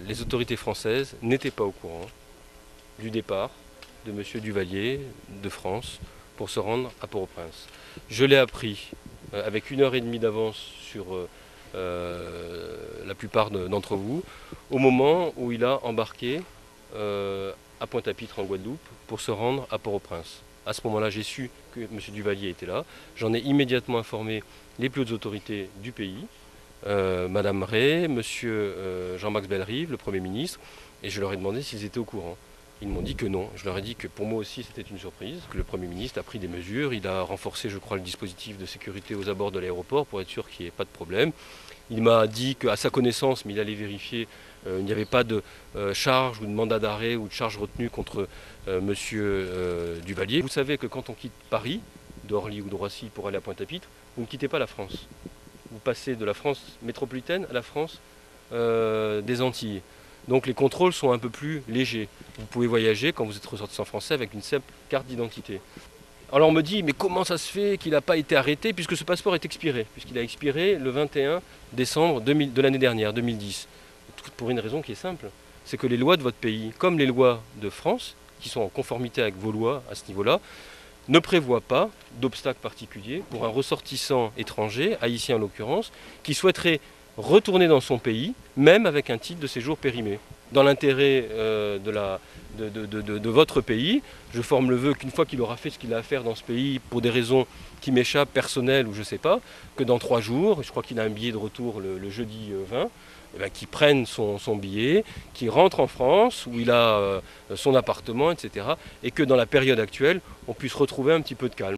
les autorités françaises n'étaient pas au courant du départ de M. Duvalier de France pour se rendre à Port-au-Prince. Je l'ai appris avec 1 heure et demie d'avance sur la plupart d'entre vous, au moment où il a embarqué à Pointe-à-Pitre en Guadeloupe pour se rendre à Port-au-Prince. À ce moment-là, j'ai su que M. Duvalier était là. J'en ai immédiatement informé les plus hautes autorités du pays, Madame Ray, M. Jean-Max Bellerive, le Premier ministre, et je leur ai demandé s'ils étaient au courant. Ils m'ont dit que non. Je leur ai dit que pour moi aussi c'était une surprise, que le Premier ministre a pris des mesures. Il a renforcé, je crois, le dispositif de sécurité aux abords de l'aéroport pour être sûr qu'il n'y ait pas de problème. Il m'a dit qu'à sa connaissance, mais il allait vérifier, il n'y avait pas de charge ou de mandat d'arrêt ou de charge retenue contre M. Duvalier. Vous savez que quand on quitte Paris, d'Orly ou de Roissy pour aller à Pointe-à-Pitre, vous ne quittez pas la France. Vous passez de la France métropolitaine à la France des Antilles. Donc les contrôles sont un peu plus légers. Vous pouvez voyager quand vous êtes ressortissant français avec une simple carte d'identité. Alors on me dit, mais comment ça se fait qu'il n'a pas été arrêté puisque ce passeport est expiré, puisqu'il a expiré le 21 décembre de l'année dernière, 2010. Pour une raison qui est simple, c'est que les lois de votre pays, comme les lois de France, qui sont en conformité avec vos lois à ce niveau-là, ne prévoient pas d'obstacle particulier pour un ressortissant étranger, haïtien en l'occurrence, qui souhaiterait retourner dans son pays, même avec un titre de séjour périmé. Dans l'intérêt de votre pays, je forme le vœu qu'une fois qu'il aura fait ce qu'il a à faire dans ce pays, pour des raisons qui m'échappent, personnelles ou je ne sais pas, que dans 3 jours, je crois qu'il a un billet de retour le jeudi 20, qu'il prenne son billet, qu'il rentre en France, où il a son appartement, etc. Et que dans la période actuelle, on puisse retrouver un petit peu de calme.